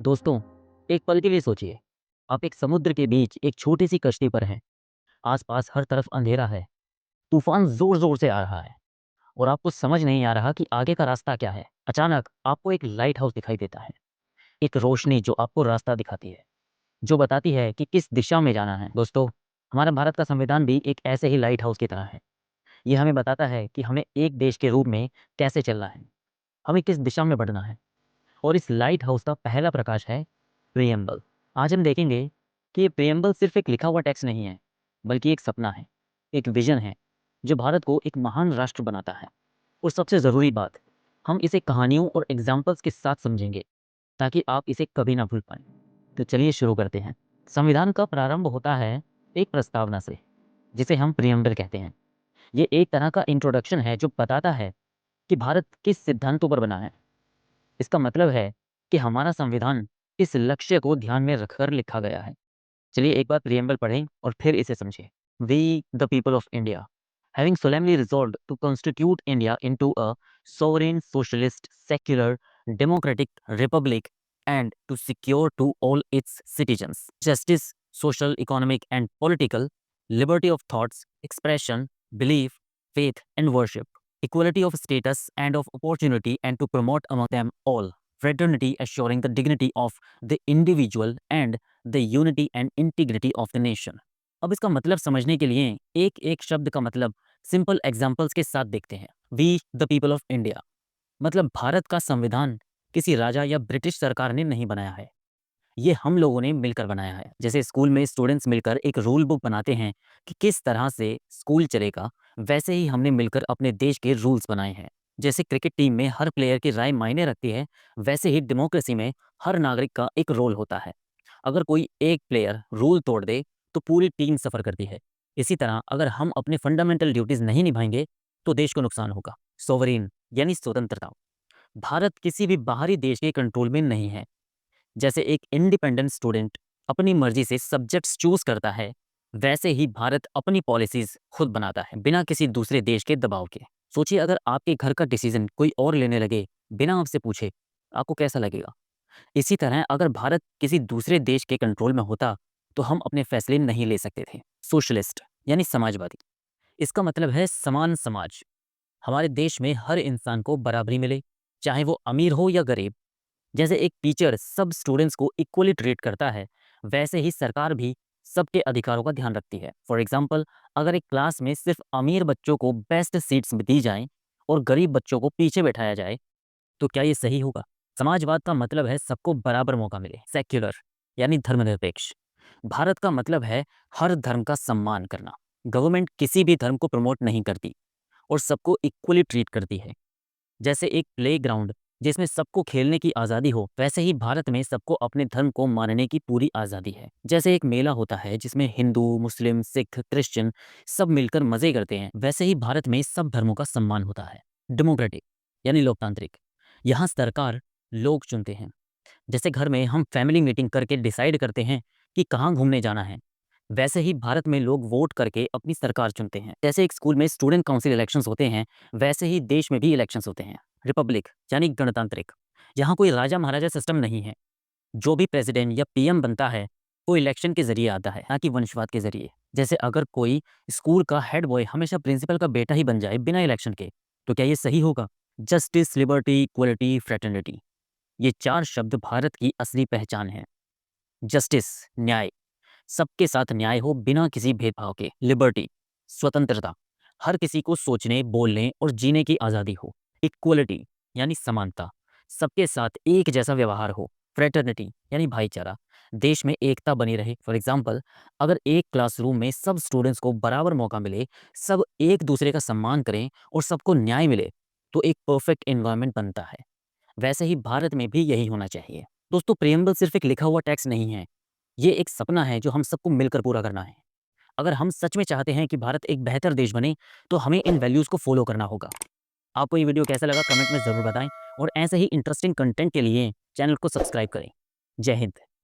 दोस्तों, एक पल के लिए सोचिए, आप एक समुद्र के बीच एक छोटी-सी कश्ती पर हैं। आस-पास हर तरफ अंधेरा है, तूफान ज़ोर-ज़ोर से आ रहा है और आपको समझ नहीं आ रहा कि आगे का रास्ता क्या है। अचानक आपको एक लाइट हाउस दिखाई देता है, एक रोशनी जो आपको रास्ता दिखाती है, जो बताती है कि किस दिशा में जाना है। दोस्तों, हमारा भारत का संविधान भी एक ऐसे ही लाइट हाउस की तरह है। ये हमें बताता है कि हमें एक देश के रूप में कैसे चलना है, हमें किस दिशा में बढ़ना है। और इस लाइट हाउस का पहला प्रकाश है प्रियम्बल। आज हम देखेंगे कि ये प्रियम्बल सिर्फ एक लिखा हुआ टेक्स्ट नहीं है, बल्कि एक सपना है, एक विजन है, जो भारत को एक महान राष्ट्र बनाता है। और सबसे ज़रूरी बात, हम इसे कहानियों और एग्जाम्पल्स के साथ समझेंगे, ताकि आप इसे कभी ना भूल पाएं। तो चलिए शुरू करते हैं। संविधान का प्रारंभ होता है एक प्रस्तावना से, जिसे हम प्रियम्बल कहते हैं। ये एक तरह का इंट्रोडक्शन है जो बताता है कि भारत किस सिद्धांतों पर बना है। इसका मतलब है कि हमारा संविधान इस लक्ष्य को ध्यान में रखकर लिखा गया है। चलिए एक बार प्रियम्बल पढ़ें और फिर इसे समझें। We the people of India having solemnly resolved to constitute India into a sovereign socialist secular democratic republic and to secure to all its citizens justice, social, economic and political, liberty of thoughts, expression, belief, faith and worship, equality of status and of opportunity, and to promote among them all fraternity, assuring the dignity of the individual and the unity and integrity of the nation। अब इसका मतलब समझने के लिए एक एक शब्द का मतलब सिंपल एग्जाम्पल्स के साथ देखते हैं। We the people of India मतलब भारत का संविधान किसी राजा या ब्रिटिश सरकार ने नहीं बनाया है, ये हम लोगों ने मिलकर बनाया है। जैसे स्कूल में स्टूडेंट्स मिलकर एक रूल बुक बनाते हैं कि किस तरह से स्कूल चलेगा, वैसे ही हमने मिलकर अपने देश के रूल्स बनाए हैं। जैसे क्रिकेट टीम में हर प्लेयर की राय मायने रखती है, वैसे ही डेमोक्रेसी में हर नागरिक का एक रोल होता है। अगर कोई एक प्लेयर रूल तोड़ दे तो पूरी टीम सफ़र करती है। इसी तरह अगर हम अपने फंडामेंटल ड्यूटीज़ नहीं निभाएंगे तो देश को नुकसान होगा। सोवरेन यानी स्वतंत्रता, भारत किसी भी बाहरी देश के कंट्रोल में नहीं है। जैसे एक इंडिपेंडेंट स्टूडेंट अपनी मर्जी से सब्जेक्ट्स चूज करता है, वैसे ही भारत अपनी पॉलिसीज खुद बनाता है बिना किसी दूसरे देश के दबाव के। सोचिए अगर आपके घर का डिसीजन कोई और लेने लगे बिना आपसे पूछे, आपको कैसा लगेगा? इसी तरह अगर भारत किसी दूसरे देश के कंट्रोल में होता तो हम अपने फैसले नहीं ले सकते थे। सोशलिस्ट यानी समाजवादी, इसका मतलब है समान समाज। हमारे देश में हर इंसान को बराबरी मिले, चाहे वो अमीर हो या गरीब। जैसे एक टीचर सब स्टूडेंट्स को इक्वली ट्रीट करता है, वैसे ही सरकार भी सबके अधिकारों का ध्यान रखती है। फॉर एग्जाम्पल, अगर एक क्लास में सिर्फ अमीर बच्चों को बेस्ट सीट्स दी जाएं और गरीब बच्चों को पीछे बैठाया जाए, तो क्या ये सही होगा? समाजवाद का मतलब है सबको बराबर मौका मिले। सेक्युलर यानी धर्मनिरपेक्ष, भारत का मतलब है हर धर्म का सम्मान करना। गवर्नमेंट किसी भी धर्म को प्रमोट नहीं करती और सबको इक्वली ट्रीट करती है। जैसे एक प्लेग्राउंड जिसमें सबको खेलने की आज़ादी हो, वैसे ही भारत में सबको अपने धर्म को मानने की पूरी आज़ादी है। जैसे एक मेला होता है जिसमें हिंदू, मुस्लिम, सिख, क्रिश्चियन सब मिलकर मज़े करते हैं, वैसे ही भारत में सब धर्मों का सम्मान होता है। डेमोक्रेटिक यानी लोकतांत्रिक, यहाँ सरकार लोग चुनते हैं। जैसे घर में हम फैमिली मीटिंग करके डिसाइड करते हैं कि कहाँ घूमने जाना है, वैसे ही भारत में लोग वोट करके अपनी सरकार चुनते हैं। जैसे एक स्कूल में स्टूडेंट काउंसिल इलेक्शंस होते हैं, वैसे ही देश में भी इलेक्शंस होते हैं। रिपब्लिक यानी गणतांत्रिक, यहाँ कोई राजा महाराजा सिस्टम नहीं है। जो भी प्रेसिडेंट या पीएम बनता है वो इलेक्शन के जरिए आता है, ना कि वंशवाद के जरिए। जैसे अगर कोई स्कूल का हेड बॉय हमेशा प्रिंसिपल का बेटा ही बन जाए बिना इलेक्शन के, तो क्या ये सही होगा? जस्टिस, लिबर्टी, इक्वलिटी, फ्रेटर्निटी, ये चार शब्द भारत की असली पहचान है। जस्टिस न्याय, सबके साथ न्याय हो बिना किसी भेदभाव के। लिबर्टी स्वतंत्रता, हर किसी को सोचने, बोलने और जीने की आज़ादी हो। इक्वलिटी यानी समानता, सबके साथ एक जैसा व्यवहार हो। फ्रेटर्निटी यानी भाईचारा, देश में एकता बनी रहे। फॉर एग्जाम्पल, अगर एक क्लासरूम में सब स्टूडेंट्स को बराबर मौका मिले, सब एक दूसरे का सम्मान करें और सबको न्याय मिले, तो एक परफेक्ट एनवायरनमेंट बनता है। वैसे ही भारत में भी यही होना चाहिए। दोस्तों, प्रेम्बल सिर्फ एक लिखा हुआ टेक्स्ट नहीं है, ये एक सपना है जो हम सबको मिलकर पूरा करना है। अगर हम सच में चाहते हैं कि भारत एक बेहतर देश बने, तो हमें इन वैल्यूज़ को फॉलो करना होगा। आपको ये वीडियो कैसा लगा कमेंट में ज़रूर बताएं और ऐसे ही इंटरेस्टिंग कंटेंट के लिए चैनल को सब्सक्राइब करें। जय हिंद।